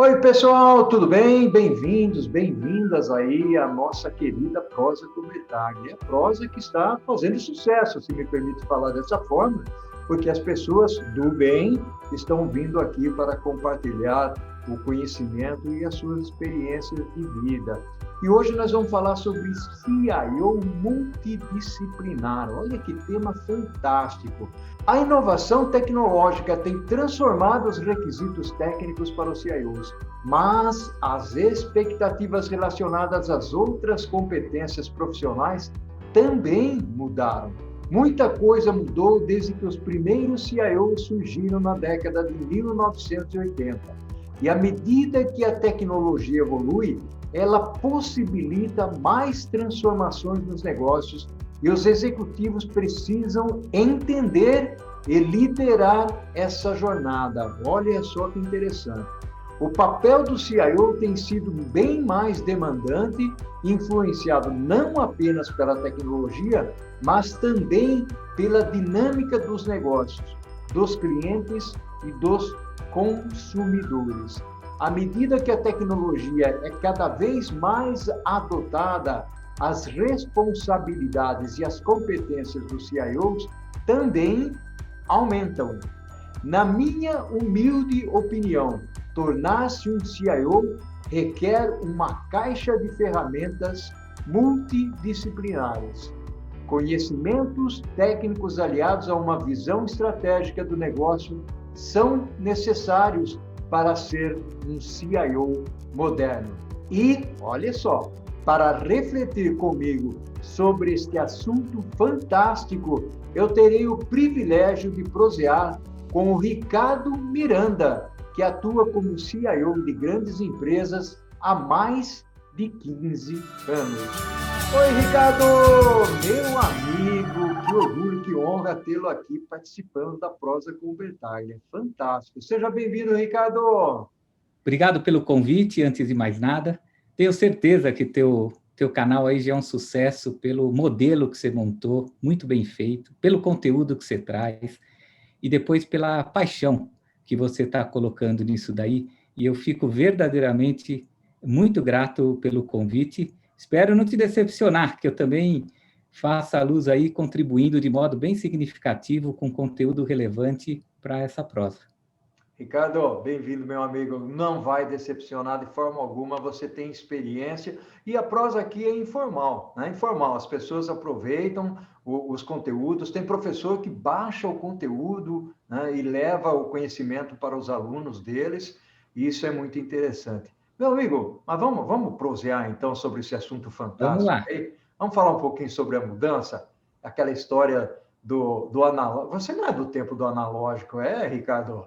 Oi, pessoal, tudo bem? Bem-vindos, bem-vindas aí à nossa querida prosa comunitária. É a prosa que está fazendo sucesso, se me permite falar dessa forma, porque as pessoas do bem estão vindo aqui para compartilhar o conhecimento e as suas experiências de vida. E hoje nós vamos falar sobre CIO multidisciplinar. Olha que tema fantástico. A inovação tecnológica tem transformado os requisitos técnicos para os CIOs, mas as expectativas relacionadas às outras competências profissionais também mudaram. Muita coisa mudou desde que os primeiros CIOs surgiram na década de 1980. E à medida que a tecnologia evolui, ela possibilita mais transformações nos negócios e os executivos precisam entender e liderar essa jornada. Olha só que interessante. O papel do CIO tem sido bem mais demandante, influenciado não apenas pela tecnologia, mas também pela dinâmica dos negócios, dos clientes e dos consumidores. À medida que a tecnologia é cada vez mais adotada, as responsabilidades e as competências dos CIOs também aumentam. Na minha humilde opinião, tornar-se um CIO requer uma caixa de ferramentas multidisciplinares. Conhecimentos técnicos aliados a uma visão estratégica do negócio são necessários para ser um CIO moderno. E, olha só, para refletir comigo sobre este assunto fantástico, eu terei o privilégio de prosear com o Ricardo Miranda, que atua como CIO de grandes empresas há mais de 15 anos. Oi, Ricardo, meu amigo, que orgulho, que honra tê-lo aqui participando da Prosa com Bertaglia. Fantástico. Seja bem-vindo, Ricardo. Obrigado pelo convite, antes de mais nada. Tenho certeza que teu canal aí já é um sucesso pelo modelo que você montou, muito bem feito, pelo conteúdo que você traz e depois pela paixão que você está colocando nisso daí. E eu fico verdadeiramente muito grato pelo convite. Espero não te decepcionar, que eu também faça a luz aí contribuindo de modo bem significativo com conteúdo relevante para essa prosa. Ricardo, bem-vindo, meu amigo. Não vai decepcionar de forma alguma, você tem experiência e a prosa aqui é informal, né? Informal, as pessoas aproveitam os conteúdos, tem professor que baixa o conteúdo, né, e leva o conhecimento para os alunos deles, e isso é muito interessante. Meu amigo, mas vamos prosear então sobre esse assunto Vamos fantástico lá. aí? Vamos falar um pouquinho sobre a mudança, aquela história do analógico. Você não é do tempo do analógico, é, Ricardo?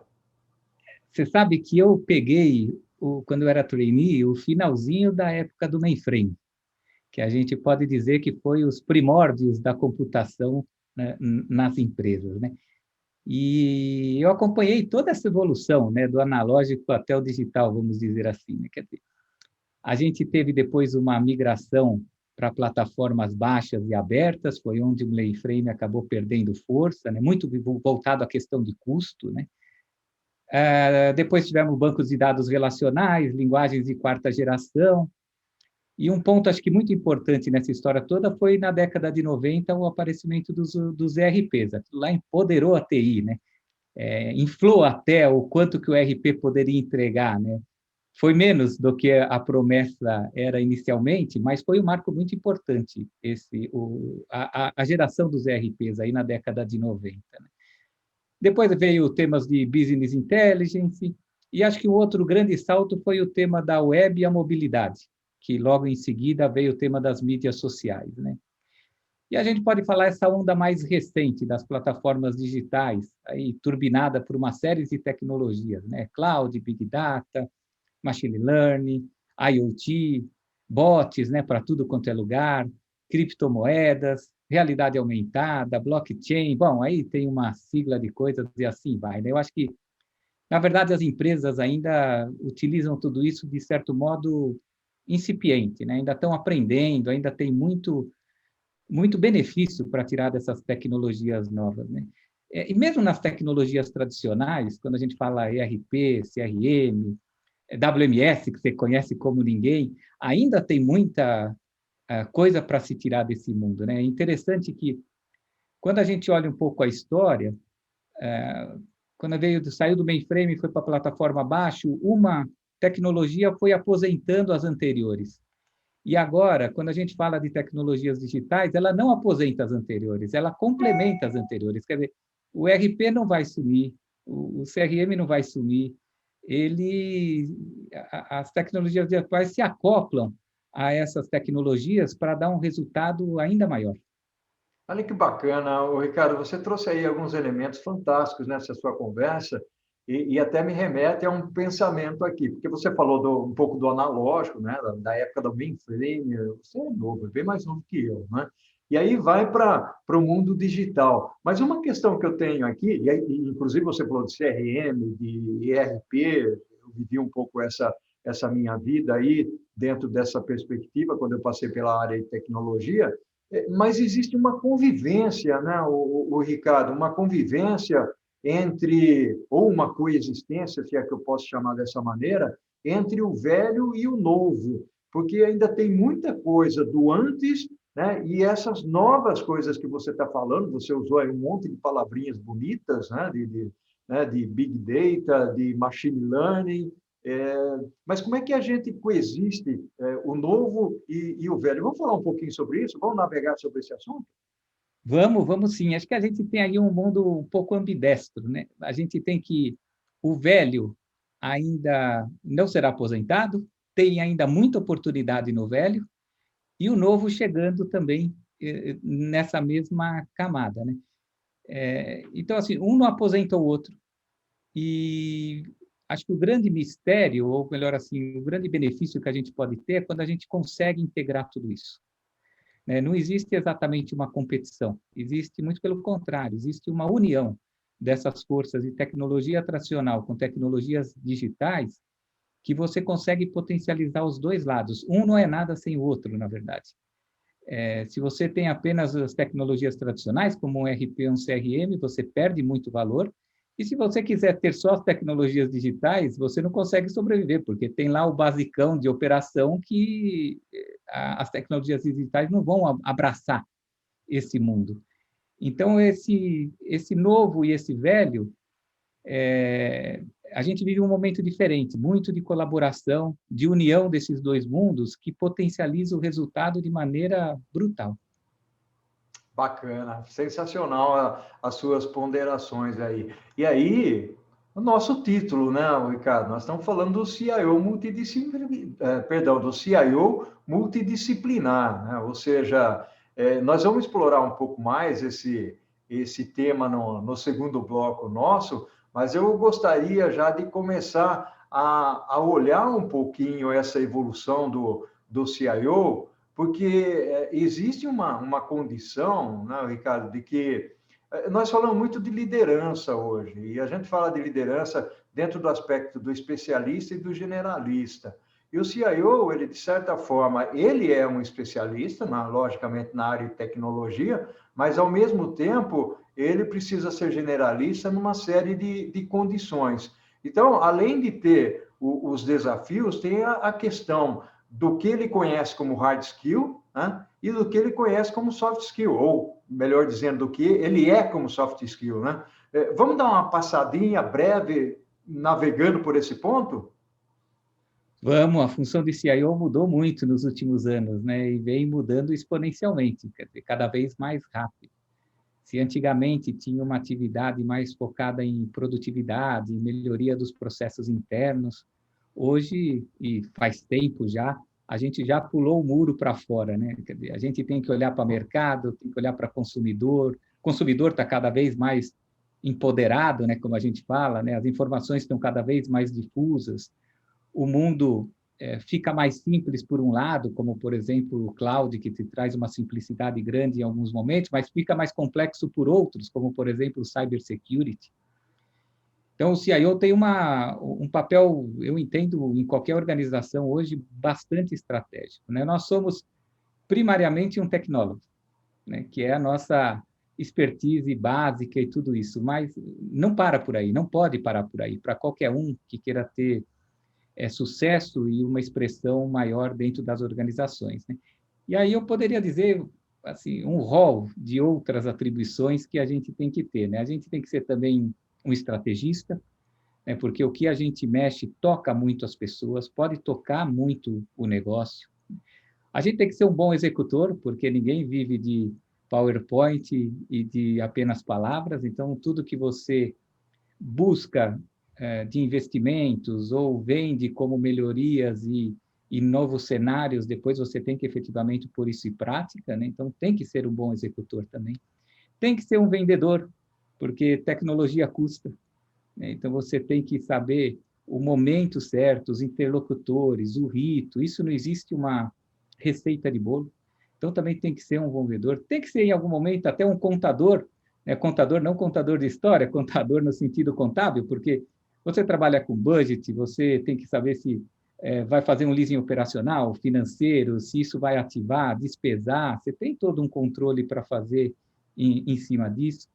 Você sabe que eu peguei, quando eu era trainee, o finalzinho da época do mainframe, que a gente pode dizer que foi os primórdios da computação, né, nas empresas, né? E eu acompanhei toda essa evolução, né, do analógico até o digital, vamos dizer assim, né? Quer dizer, a gente teve depois uma migração para plataformas baixas e abertas, foi onde o mainframe acabou perdendo força, né? Muito voltado à questão de custo, né? Depois tivemos bancos de dados relacionais, linguagens de quarta geração, e um ponto, acho que muito importante nessa história toda foi, na década de 90, o aparecimento dos ERPs. Aquilo lá empoderou a TI, né? Inflou até o quanto que o ERP poderia entregar, né? Foi menos do que a promessa era inicialmente, mas foi um marco muito importante, a geração dos ERPs aí na década de 90, né? Depois veio temas de business intelligence, e acho que o outro grande salto foi o tema da web e a mobilidade, que logo em seguida veio o tema das mídias sociais, né? E a gente pode falar essa onda mais recente das plataformas digitais, aí turbinada por uma série de tecnologias, né? Cloud, Big Data, Machine Learning, IoT, bots, né, para tudo quanto é lugar, criptomoedas, realidade aumentada, blockchain. Bom, aí tem uma sigla de coisas e assim vai, né? Eu acho que, na verdade, as empresas ainda utilizam tudo isso de certo modo incipiente, né? Ainda estão aprendendo, ainda tem muito benefício para tirar dessas tecnologias novas, né? E mesmo nas tecnologias tradicionais, quando a gente fala ERP, CRM, WMS, que você conhece como ninguém, ainda tem muita coisa para se tirar desse mundo, né? É interessante que, quando a gente olha um pouco a história, quando saiu do mainframe e foi para a plataforma abaixo, uma tecnologia foi aposentando as anteriores. E agora, quando a gente fala de tecnologias digitais, ela não aposenta as anteriores, ela complementa as anteriores. Quer dizer, o ERP não vai sumir, o CRM não vai sumir, as tecnologias digitais se acoplam a essas tecnologias para dar um resultado ainda maior. Olha que bacana, Ricardo, você trouxe aí alguns elementos fantásticos nessa sua conversa e até me remete a um pensamento aqui, porque você falou um pouco do analógico, né, da época do mainframe, você é novo, é bem mais novo que eu, né? E aí vai para o mundo digital. Mas uma questão que eu tenho aqui, e aí, inclusive você falou de CRM, de ERP, eu vivi um pouco essa minha vida aí dentro dessa perspectiva, quando eu passei pela área de tecnologia, mas existe uma convivência, né, o Ricardo, uma convivência entre, ou uma coexistência, se é que eu posso chamar dessa maneira, entre o velho e o novo, porque ainda tem muita coisa do antes, né, e essas novas coisas que você está falando, você usou aí um monte de palavrinhas bonitas, né, de Big Data, de Machine Learning, mas como é que a gente coexiste o novo e o velho? Vamos falar um pouquinho sobre isso? Vamos navegar sobre esse assunto? Vamos sim. Acho que a gente tem aí um mundo um pouco ambidestro, né? A gente tem que o velho ainda não será aposentado, tem ainda muita oportunidade no velho, e o novo chegando também nessa mesma camada, né? Então, assim, um não aposenta o outro. E acho que o grande mistério, ou melhor assim, o grande benefício que a gente pode ter é quando a gente consegue integrar tudo isso, né? Não existe exatamente uma competição, existe muito pelo contrário, existe uma união dessas forças de tecnologia tradicional com tecnologias digitais que você consegue potencializar os dois lados. Um não é nada sem o outro, na verdade. Se você tem apenas as tecnologias tradicionais, como um ERP ou um CRM, você perde muito valor. E se você quiser ter só as tecnologias digitais, você não consegue sobreviver, porque tem lá o basicão de operação que as tecnologias digitais não vão abraçar esse mundo. Então, esse novo e esse velho, a gente vive um momento diferente, muito de colaboração, de união desses dois mundos, que potencializa o resultado de maneira brutal. Bacana, sensacional as suas ponderações aí. E aí, o nosso título, né, Ricardo? Nós estamos falando do CIO multidisciplinar, do CIO multidisciplinar, né? Ou seja, nós vamos explorar um pouco mais esse tema no segundo bloco nosso, mas eu gostaria já de começar a olhar um pouquinho essa evolução do CIO, porque existe uma condição, né, Ricardo, de que nós falamos muito de liderança hoje, e a gente fala de liderança dentro do aspecto do especialista e do generalista. E o CIO, ele, de certa forma, ele é um especialista, logicamente, na área de tecnologia, mas, ao mesmo tempo, ele precisa ser generalista numa série de condições. Então, além de ter os desafios, tem a questão do que ele conhece como hard skill, né, e do que ele conhece como soft skill, ou, melhor dizendo, do que ele é como soft skill, né? Vamos dar uma passadinha breve navegando por esse ponto? Vamos, a função de CIO mudou muito nos últimos anos, né? E vem mudando exponencialmente, quer dizer, cada vez mais rápido. Se antigamente tinha uma atividade mais focada em produtividade, melhoria dos processos internos, hoje, e faz tempo já, a gente já pulou o muro para fora, né? Quer dizer, a gente tem que olhar para o mercado, tem que olhar para o consumidor está cada vez mais empoderado, né? Como a gente fala, né? As informações estão cada vez mais difusas, o mundo fica mais simples por um lado, como, por exemplo, o cloud, que te traz uma simplicidade grande em alguns momentos, mas fica mais complexo por outros, como, por exemplo, o cybersecurity. Então, o CIO tem um papel, eu entendo, em qualquer organização hoje, bastante estratégico, né? Nós somos primariamente um tecnólogo, né? Que é a nossa expertise básica e tudo isso, mas não para por aí, não pode parar por aí. Para qualquer um que queira ter sucesso e uma expressão maior dentro das organizações, né? E aí eu poderia dizer assim, um rol de outras atribuições que a gente tem que ter, né? A gente tem que ser também um estrategista, né? Porque o que a gente mexe toca muito as pessoas, pode tocar muito o negócio. A gente tem que ser um bom executor, porque ninguém vive de PowerPoint e de apenas palavras, então tudo que você busca de investimentos ou vende como melhorias e novos cenários, depois você tem que efetivamente pôr isso em prática, né? Então tem que ser um bom executor também. Tem que ser um vendedor, porque tecnologia custa, né? Então você tem que saber o momento certo, os interlocutores, o rito, isso não existe uma receita de bolo. Então também tem que ser um bom vendedor, tem que ser em algum momento até um contador, né? Contador, não contador de história, contador no sentido contábil, porque você trabalha com budget, você tem que saber se vai fazer um leasing operacional, financeiro, se isso vai ativar, despesar, você tem todo um controle para fazer em cima disso.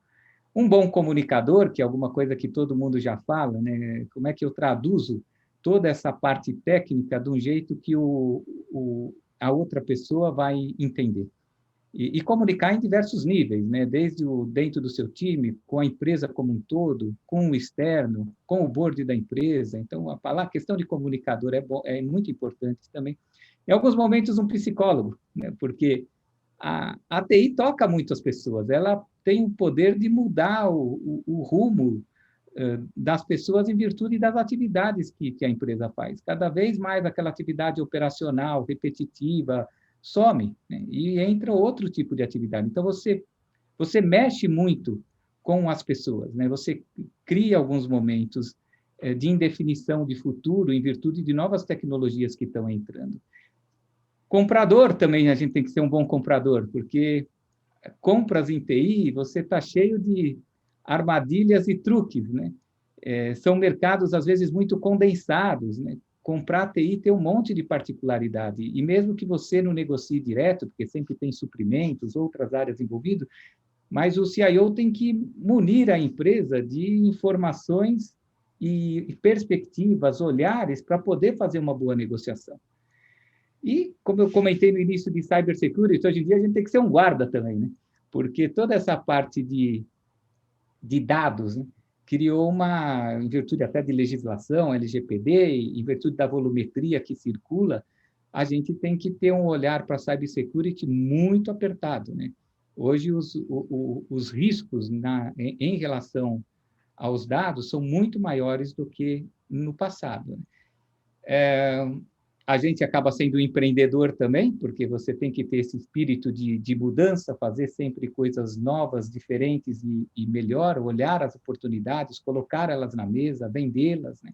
Um bom comunicador, que é alguma coisa que todo mundo já fala, né? Como é que eu traduzo toda essa parte técnica de um jeito que a outra pessoa vai entender? E comunicar em diversos níveis, né? Desde dentro do seu time, com a empresa como um todo, com o externo, com o board da empresa. Então, a questão de comunicador é muito importante também. Em alguns momentos, um psicólogo, né? Porque a TI toca muito as pessoas, ela tem o poder de mudar o rumo das pessoas em virtude das atividades que a empresa faz. Cada vez mais aquela atividade operacional, repetitiva, some, né? E entra outro tipo de atividade. Então, você mexe muito com as pessoas, né? Você cria alguns momentos de indefinição de futuro em virtude de novas tecnologias que estão entrando. Comprador também, a gente tem que ser um bom comprador, porque compras em TI, você está cheio de armadilhas e truques, né? São mercados, às vezes, muito condensados, né? Comprar TI tem um monte de particularidade, e mesmo que você não negocie direto, porque sempre tem suprimentos, outras áreas envolvidas, mas o CIO tem que munir a empresa de informações e perspectivas, olhares, para poder fazer uma boa negociação. E, como eu comentei no início de cybersecurity, hoje em dia a gente tem que ser um guarda também, né? Porque toda essa parte de dados, né, criou em virtude até de legislação, LGPD, em virtude da volumetria que circula, a gente tem que ter um olhar para a cybersecurity muito apertado, né? Hoje, os riscos em relação aos dados são muito maiores do que no passado, né? A gente acaba sendo empreendedor também, porque você tem que ter esse espírito de mudança, fazer sempre coisas novas, diferentes e melhor, olhar as oportunidades, colocar elas na mesa, vendê-las, né?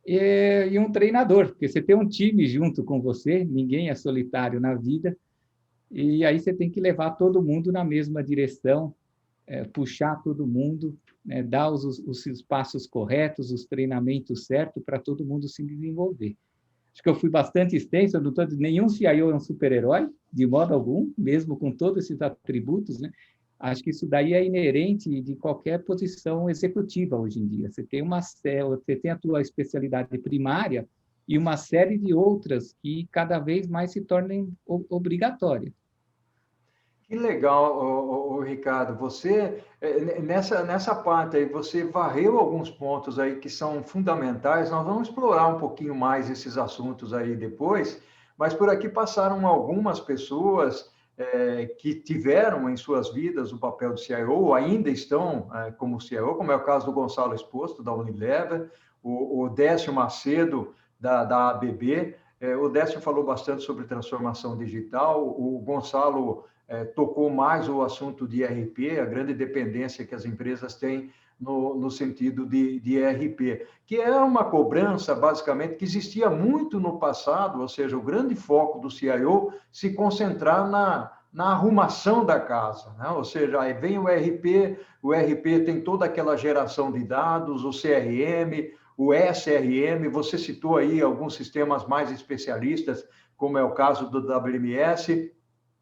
E um treinador, porque você tem um time junto com você, ninguém é solitário na vida, e aí você tem que levar todo mundo na mesma direção, puxar todo mundo, né, dar os passos corretos, os treinamentos certos para todo mundo se desenvolver. Acho que eu fui bastante extenso, eu não estou dizendo nenhum CIO é um super-herói, de modo algum, mesmo com todos esses atributos, né? Acho que isso daí é inerente de qualquer posição executiva hoje em dia. Você tem a tua especialidade primária e uma série de outras que cada vez mais se tornem obrigatórias. Que legal, Ricardo. Você, nessa parte aí, você varreu alguns pontos aí que são fundamentais. Nós vamos explorar um pouquinho mais esses assuntos aí depois, mas por aqui passaram algumas pessoas que tiveram em suas vidas o papel de CIO, ou ainda estão como CIO, como é o caso do Gonçalo Exposto, da Unilever, o Décio Macedo, da ABB. O Décio falou bastante sobre transformação digital, o Gonçalo tocou mais o assunto de ERP, a grande dependência que as empresas têm no sentido de ERP, que é uma cobrança, basicamente, que existia muito no passado, ou seja, o grande foco do CIO se concentrar na arrumação da casa, né? Ou seja, aí vem o RP tem toda aquela geração de dados, o CRM, o SRM, você citou aí alguns sistemas mais especialistas, como é o caso do WMS.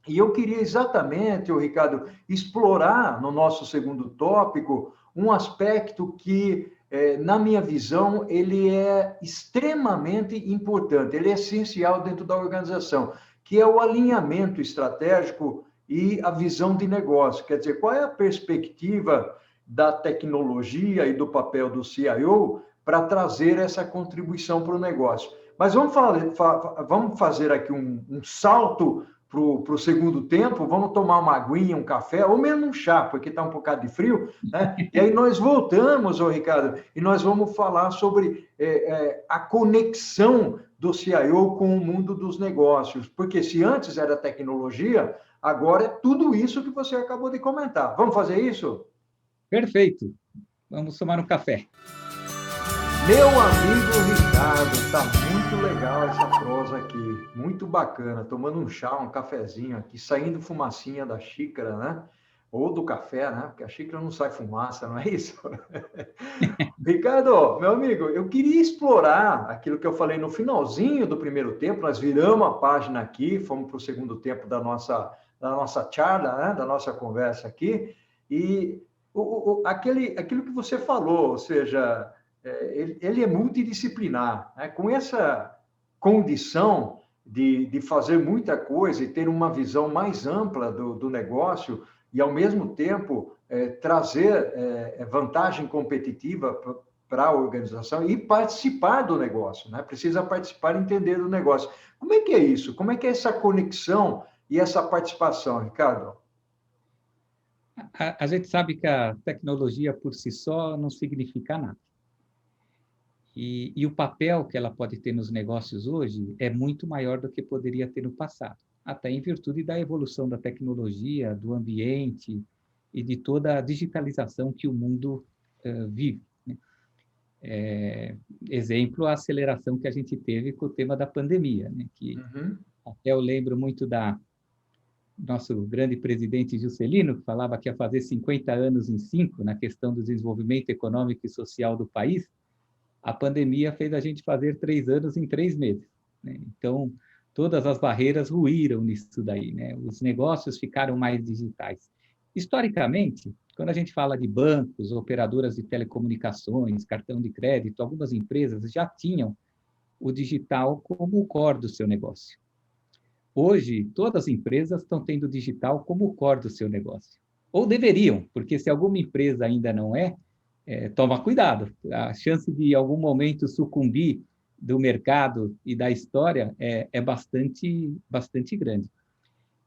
E eu queria exatamente, Ricardo, explorar no nosso segundo tópico um aspecto que na minha visão, ele é extremamente importante, ele é essencial dentro da organização, que é o alinhamento estratégico e a visão de negócio. Quer dizer, qual é a perspectiva da tecnologia e do papel do CIO para trazer essa contribuição para o negócio? Mas vamos fazer aqui um salto para o segundo tempo, vamos tomar uma aguinha, um café, ou mesmo um chá, porque está um bocado de frio, né? E aí nós voltamos, ô Ricardo, e nós vamos falar sobre a conexão do CIO com o mundo dos negócios, porque se antes era tecnologia, agora é tudo isso que você acabou de comentar. Vamos fazer isso? Perfeito. Vamos tomar um café. Meu amigo Ricardo, tá muito legal essa prosa aqui, muito bacana, tomando um chá, um cafezinho aqui, saindo fumacinha da xícara, né? Ou do café, né? Porque a xícara não sai fumaça, não é isso? Ricardo, meu amigo, eu queria explorar aquilo que eu falei no finalzinho do primeiro tempo, nós viramos a página aqui, fomos para o segundo tempo da nossa charla, né? Da nossa conversa aqui, e aquilo que você falou, ou seja, ele é multidisciplinar, né? Com essa condição de fazer muita coisa e ter uma visão mais ampla do negócio e, ao mesmo tempo, trazer vantagem competitiva para a organização e participar do negócio, né? Precisa participar e entender do negócio. Como é que é isso? Como é que é essa conexão e essa participação, Ricardo? A gente sabe que a tecnologia por si só não significa nada. E o papel que ela pode ter nos negócios hoje é muito maior do que poderia ter no passado, até em virtude da evolução da tecnologia, do ambiente e de toda a digitalização que o mundo vive, né? Exemplo, a aceleração que a gente teve com o tema da pandemia, né? Que até eu lembro muito da nosso grande presidente Juscelino, que falava que ia fazer 50 anos em 5 na questão do desenvolvimento econômico e social do país. A pandemia fez a gente fazer 3 anos em 3 meses, né? Então, todas as barreiras ruíram nisso daí, né? Os negócios ficaram mais digitais. Historicamente, quando a gente fala de bancos, operadoras de telecomunicações, cartão de crédito, algumas empresas já tinham o digital como o core do seu negócio. Hoje, todas as empresas estão tendo o digital como o core do seu negócio. Ou deveriam, porque se alguma empresa ainda não toma cuidado. A chance de, em algum momento, sucumbir do mercado e da história é bastante grande.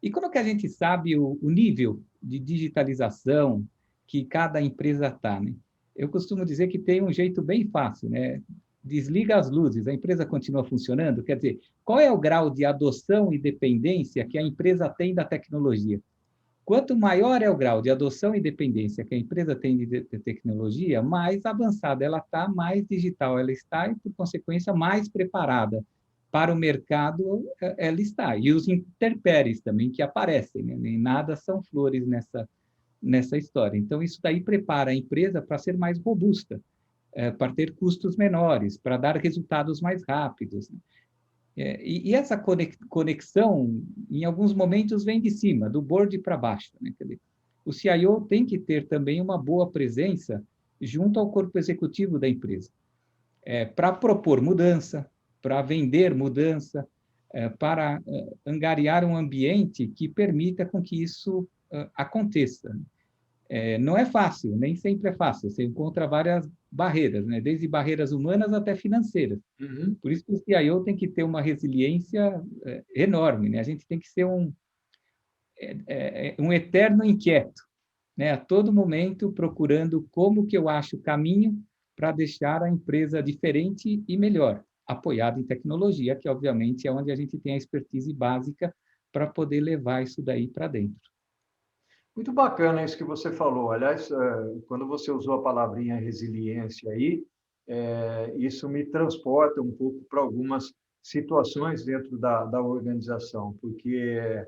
E como que a gente sabe o nível de digitalização que cada empresa está, né? Eu costumo dizer que tem um jeito bem fácil, né? Desliga as luzes, a empresa continua funcionando? Quer dizer, qual é o grau de adoção e dependência que a empresa tem da tecnologia? Quanto maior é o grau de adoção e dependência que a empresa tem de tecnologia, mais avançada ela está, mais digital ela está e, por consequência, mais preparada para o mercado ela está. E os intempéries também que aparecem, né? Nem nada são flores nessa história. Então, isso daí prepara a empresa para ser mais robusta, para ter custos menores, para dar resultados mais rápidos, né? E essa conexão, em alguns momentos, vem de cima, do board para baixo, né? Quer dizer, o CIO tem que ter também uma boa presença junto ao corpo executivo da empresa, para propor mudança, para vender mudança, para angariar um ambiente que permita com que isso aconteça. Não é fácil, nem sempre é fácil. Você encontra várias barreiras, né? Desde barreiras humanas até financeiras. Por isso que o CIO tem que ter uma resiliência enorme, né? A gente tem que ser um eterno inquieto, né? A todo momento procurando como que eu acho o caminho para deixar a empresa diferente e melhor, apoiada em tecnologia, que obviamente é onde a gente tem a expertise básica para poder levar isso daí para dentro. Muito bacana isso que você falou. Aliás, quando você usou a palavrinha resiliência aí, isso me transporta um pouco para algumas situações dentro da organização, porque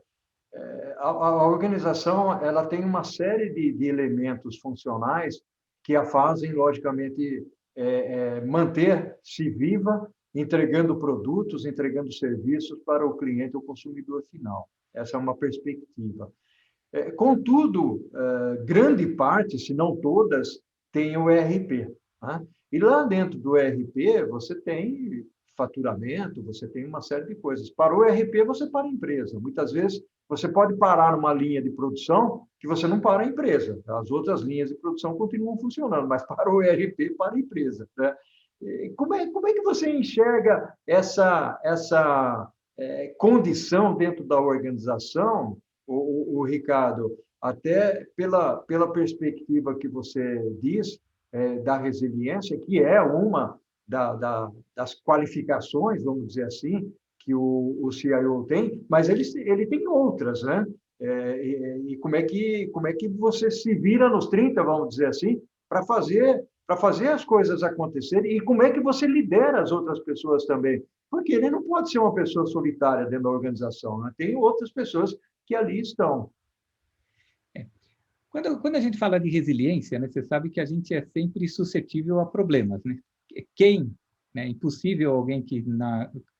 a organização ela tem uma série de elementos funcionais que a fazem, logicamente, manter-se viva, entregando produtos, entregando serviços para o cliente ou consumidor final. Essa é uma perspectiva. Contudo, grande parte, se não todas, têm o ERP, né? E lá dentro do ERP, você tem faturamento, você tem uma série de coisas. Para o ERP, você para a empresa. Muitas vezes, você pode parar numa linha de produção que você não para a empresa. As outras linhas de produção continuam funcionando, mas para o ERP, para a empresa. Né? Como é que você enxerga essa condição dentro da organização, o Ricardo, até pela perspectiva que você diz, da resiliência, que é uma das qualificações, vamos dizer assim, que o CIO tem, mas ele tem outras, né? E como é que você se vira nos 30, vamos dizer assim, para fazer as coisas acontecerem, e como é que você lidera as outras pessoas também? Porque ele não pode ser uma pessoa solitária dentro da organização, né? Tem outras pessoas que ali estão. Quando a gente fala de resiliência, né, você sabe que a gente é sempre suscetível a problemas, né? Quem, né, impossível alguém que,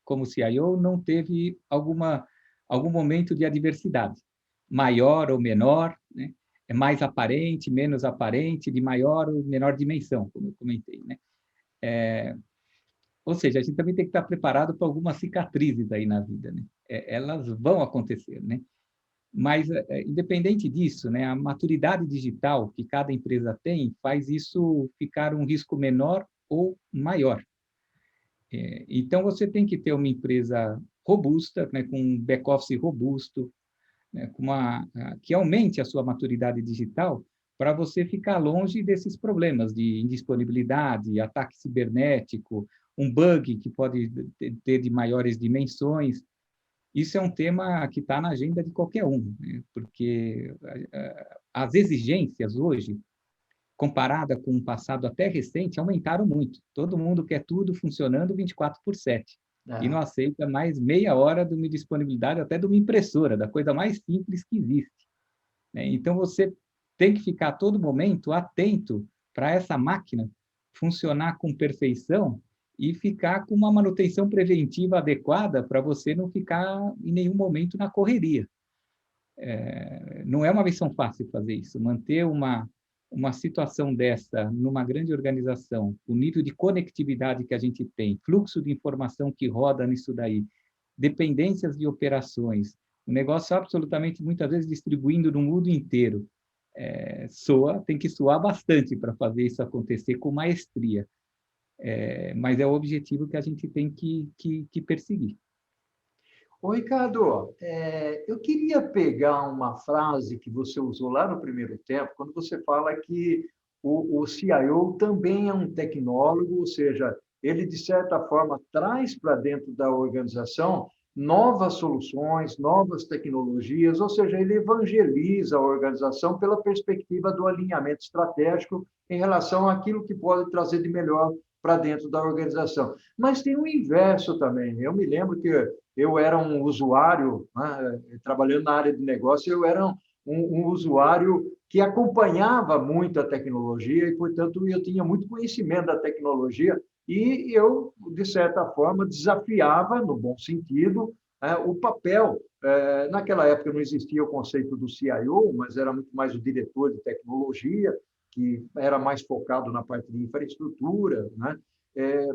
como CIO, não teve algum momento de adversidade, maior ou menor, né? É mais aparente, menos aparente, de maior ou menor dimensão, como eu comentei, né? Ou seja, a gente também tem que estar preparado para algumas cicatrizes aí na vida, né? Elas vão acontecer, né? Mas, independente disso, né, a maturidade digital que cada empresa tem faz isso ficar um risco menor ou maior. Então, você tem que ter uma empresa robusta, né, com um back-office robusto, né, que aumente a sua maturidade digital para você ficar longe desses problemas de indisponibilidade, ataque cibernético, um bug que pode ter de maiores dimensões. Isso é um tema que está na agenda de qualquer um, né? Porque as exigências hoje, comparada com um passado até recente, aumentaram muito. Todo mundo quer tudo funcionando 24/7 e não aceita mais meia hora de uma disponibilidade até de uma impressora, da coisa mais simples que existe, né? Então, você tem que ficar a todo momento atento para essa máquina funcionar com perfeição e ficar com uma manutenção preventiva adequada para você não ficar em nenhum momento na correria. Não é uma missão fácil fazer isso. Manter uma situação dessa numa grande organização, o nível de conectividade que a gente tem, fluxo de informação que roda nisso daí, dependências de operações, o negócio absolutamente, muitas vezes, distribuindo no mundo inteiro. Tem que soar bastante para fazer isso acontecer com maestria. Mas é o objetivo que a gente tem que perseguir. Ô, Ricardo, eu queria pegar uma frase que você usou lá no primeiro tempo, quando você fala que o CIO também é um tecnólogo, ou seja, ele, de certa forma, traz para dentro da organização novas soluções, novas tecnologias, ou seja, ele evangeliza a organização pela perspectiva do alinhamento estratégico em relação àquilo que pode trazer de melhor para dentro da organização. Mas tem o inverso também. Eu me lembro que eu era um usuário, né, trabalhando na área de negócio, eu era um usuário que acompanhava muito a tecnologia e, portanto, eu tinha muito conhecimento da tecnologia e eu, de certa forma, desafiava, no bom sentido, o papel. Naquela época não existia o conceito do CIO, mas era muito mais o diretor de tecnologia, que era mais focado na parte de infraestrutura, né?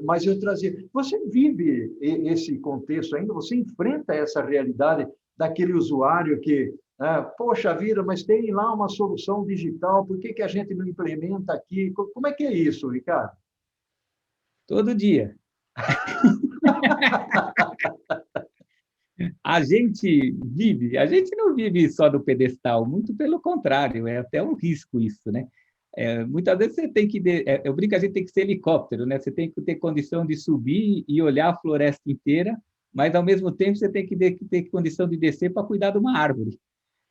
Mas eu trazia... Você vive esse contexto ainda? Você enfrenta essa realidade daquele usuário que, poxa vida, mas tem lá uma solução digital, por que a gente não implementa aqui? Como é que é isso, Ricardo? Todo dia. A gente não vive só do pedestal, muito pelo contrário, é até um risco isso, né? Muitas vezes você tem que... eu brinco, a gente tem que ser helicóptero, né? Você tem que ter condição de subir e olhar a floresta inteira, mas, ao mesmo tempo, você tem que ter condição de descer para cuidar de uma árvore,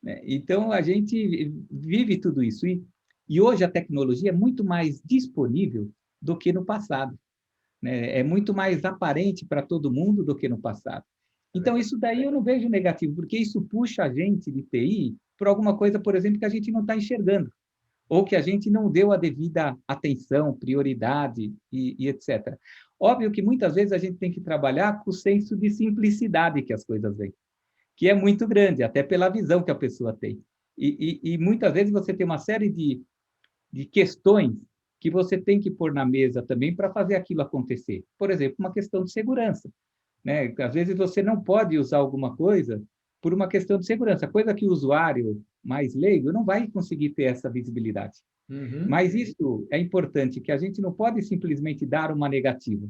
né? Então, a gente vive tudo isso. E hoje a tecnologia é muito mais disponível do que no passado, né? É muito mais aparente para todo mundo do que no passado. Então, isso daí eu não vejo negativo, porque isso puxa a gente de TI por alguma coisa, por exemplo, que a gente não está enxergando, ou que a gente não deu a devida atenção, prioridade e etc. Óbvio que muitas vezes a gente tem que trabalhar com o senso de simplicidade que as coisas vêm, que é muito grande, até pela visão que a pessoa tem. E muitas vezes você tem uma série de questões que você tem que pôr na mesa também para fazer aquilo acontecer. Por exemplo, uma questão de segurança, né? Às vezes você não pode usar alguma coisa por uma questão de segurança, coisa que o usuário mais leigo não vai conseguir ter essa visibilidade. Uhum. Mas isso é importante, que a gente não pode simplesmente dar uma negativa,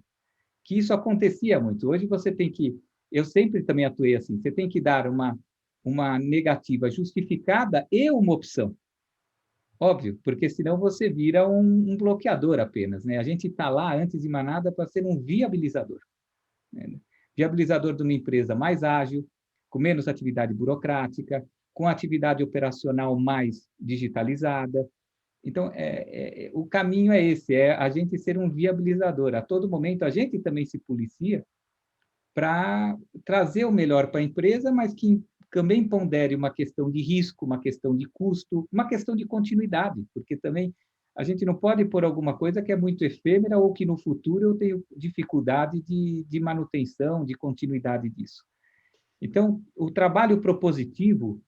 que isso acontecia muito. Hoje você tem que, eu sempre também atuei assim, você tem que dar uma negativa justificada e uma opção. Óbvio, porque senão você vira um bloqueador apenas, né? A gente está lá, antes de mais nada, para ser um viabilizador, né? Viabilizador de uma empresa mais ágil, com menos atividade burocrática, com atividade operacional mais digitalizada. Então, o caminho é esse, é a gente ser um viabilizador. A todo momento, a gente também se policia para trazer o melhor para a empresa, mas que também pondere uma questão de risco, uma questão de custo, uma questão de continuidade, porque também a gente não pode pôr alguma coisa que é muito efêmera ou que no futuro eu tenho dificuldade de manutenção, de continuidade disso. Então, o trabalho propositivo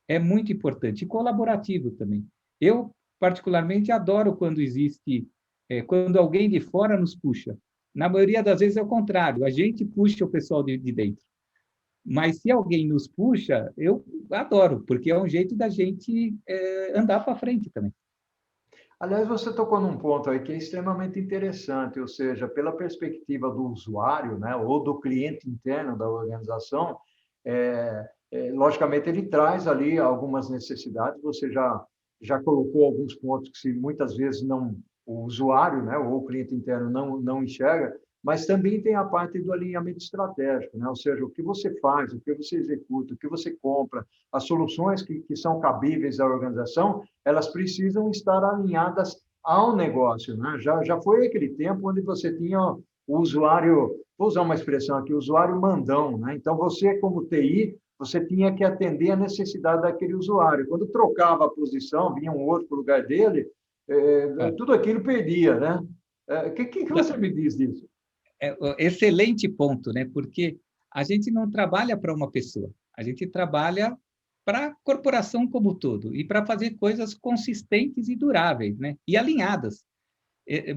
é muito importante, e colaborativo também. Eu, particularmente, adoro quando existe, quando alguém de fora nos puxa. Na maioria das vezes é o contrário, a gente puxa o pessoal de dentro. Mas se alguém nos puxa, eu adoro, porque é um jeito da gente andar para frente também. Aliás, você tocou num ponto aí que é extremamente interessante, ou seja, pela perspectiva do usuário, né, ou do cliente interno da organização, logicamente ele traz ali algumas necessidades. Você já colocou alguns pontos que se muitas vezes não o usuário, né, ou o cliente interno não enxerga, mas também tem a parte do alinhamento estratégico, né? Ou seja, o que você faz, o que você executa, o que você compra, as soluções que são cabíveis à organização, elas precisam estar alinhadas ao negócio, né? Já foi aquele tempo onde você tinha o usuário, vou usar uma expressão aqui, o usuário mandão, né? Então, você, como TI, você tinha que atender a necessidade daquele usuário. Quando trocava a posição, vinha um outro para o lugar dele, tudo aquilo perdia, né? O que você me diz disso? Excelente ponto, né? Porque a gente não trabalha para uma pessoa, a gente trabalha para a corporação como um todo e para fazer coisas consistentes e duráveis, né? E alinhadas.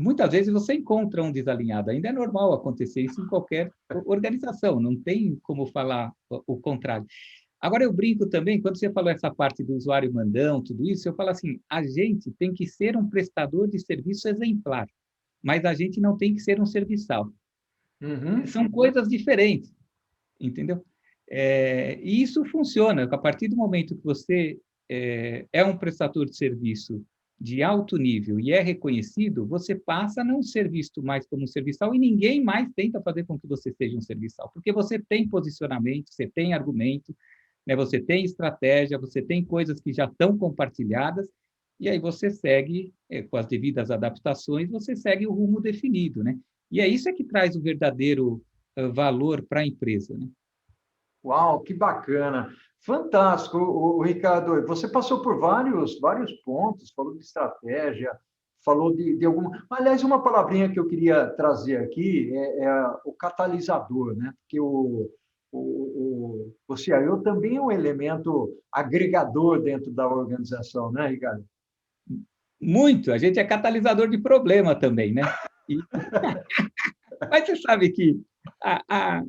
Muitas vezes você encontra um desalinhado, ainda é normal acontecer isso em qualquer organização, não tem como falar o contrário. Agora, eu brinco também, quando você falou essa parte do usuário mandão, tudo isso, eu falo assim, a gente tem que ser um prestador de serviço exemplar, mas a gente não tem que ser um serviçal. Uhum. São coisas diferentes, entendeu? E isso funciona, a partir do momento que você é um prestador de serviço de alto nível e é reconhecido, você passa a não ser visto mais como um serviçal e ninguém mais tenta fazer com que você seja um serviçal, porque você tem posicionamento, você tem argumento, né? Você tem estratégia, você tem coisas que já estão compartilhadas, e aí você segue, com as devidas adaptações, você segue o rumo definido, né? E é isso que traz o verdadeiro valor para a empresa, né? Uau, que bacana! Fantástico, o Ricardo. Você passou por vários pontos, falou de estratégia, falou de alguma. Aliás, uma palavrinha que eu queria trazer aqui é o catalisador, né? Porque o CIO também é um elemento agregador dentro da organização, né, Ricardo? Muito, a gente é catalisador de problema também, né? E, mas você sabe que a, a,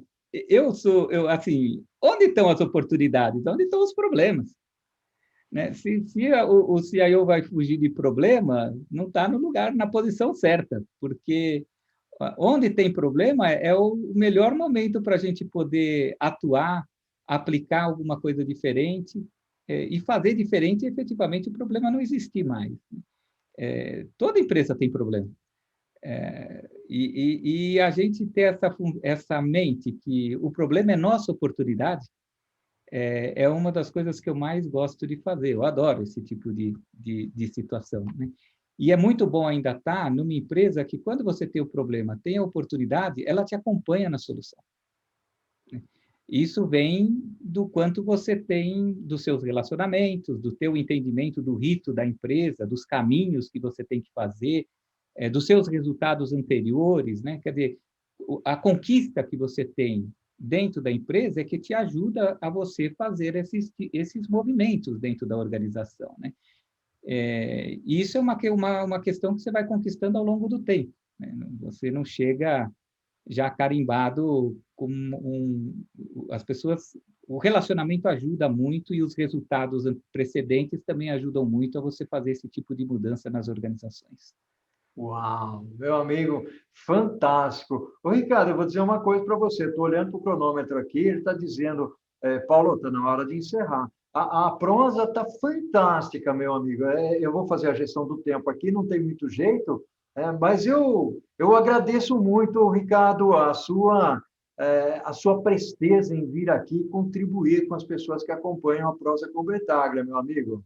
assim, onde estão as oportunidades? Onde estão os problemas? Né? Se o CIO vai fugir de problema, não está no lugar, na posição certa, porque onde tem problema é o melhor momento para a gente poder atuar, aplicar alguma coisa diferente, e fazer diferente, efetivamente, o problema não existir mais. Toda empresa tem problema. E a gente ter essa mente que o problema é nossa oportunidade, é uma das coisas que eu mais gosto de fazer. Eu adoro esse tipo de situação, né? E é muito bom ainda estar numa empresa que, quando você tem o problema, tem a oportunidade, ela te acompanha na solução. Isso vem do quanto você tem dos seus relacionamentos, do teu entendimento do rito da empresa, dos caminhos que você tem que fazer, dos seus resultados anteriores, né? Quer dizer, a conquista que você tem dentro da empresa é que te ajuda a você fazer esses movimentos dentro da organização, né? E isso é uma questão que você vai conquistando ao longo do tempo, né? Você não chega já carimbado com as pessoas, o relacionamento ajuda muito e os resultados precedentes também ajudam muito a você fazer esse tipo de mudança nas organizações. Uau, meu amigo, fantástico. Ô, Ricardo, eu vou dizer uma coisa para você. Estou olhando para o cronômetro aqui, ele está dizendo, Paulo, está na hora de encerrar. A prosa está fantástica, meu amigo. Eu vou fazer a gestão do tempo aqui, não tem muito jeito, mas eu agradeço muito, Ricardo, a sua presteza em vir aqui e contribuir com as pessoas que acompanham a prosa com Betaglia, meu amigo.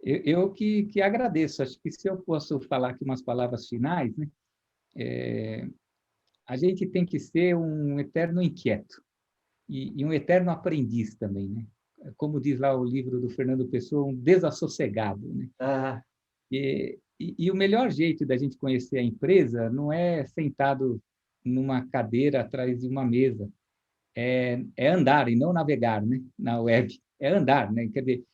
Eu que agradeço. Acho que se eu posso falar aqui umas palavras finais, né? A gente tem que ser um eterno inquieto e um eterno aprendiz também, né? Como diz lá o livro do Fernando Pessoa, um desassossegado, né? Ah, E o melhor jeito da gente conhecer a empresa não é sentado numa cadeira atrás de uma mesa, é andar e não navegar, né? Na web. É andar, né? Quer dizer,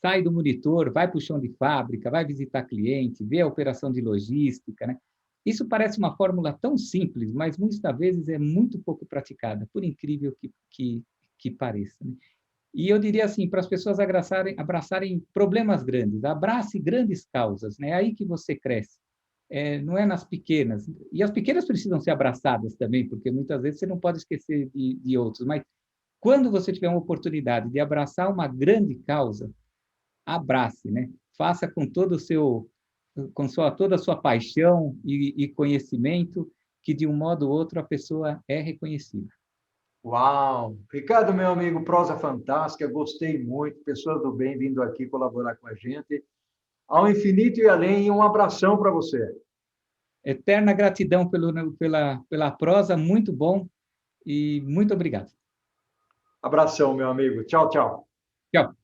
sai do monitor, vai para o chão de fábrica, vai visitar cliente, vê a operação de logística, né? Isso parece uma fórmula tão simples, mas muitas vezes é muito pouco praticada, por incrível que pareça, né? E eu diria assim, para as pessoas abraçarem problemas grandes, abrace grandes causas, né? É aí que você cresce. Não é nas pequenas. E as pequenas precisam ser abraçadas também, porque muitas vezes você não pode esquecer de outros, mas quando você tiver uma oportunidade de abraçar uma grande causa, abrace, né? Faça com todo o seu, toda a sua paixão e conhecimento, que de um modo ou outro a pessoa é reconhecida. uau! Ricardo, meu amigo, prosa fantástica, gostei muito, pessoas do bem vindo aqui colaborar com a gente. Ao infinito e além, um abração para você. Eterna gratidão pela prosa, muito bom e muito obrigado. Abração, meu amigo. Tchau, tchau. Tchau.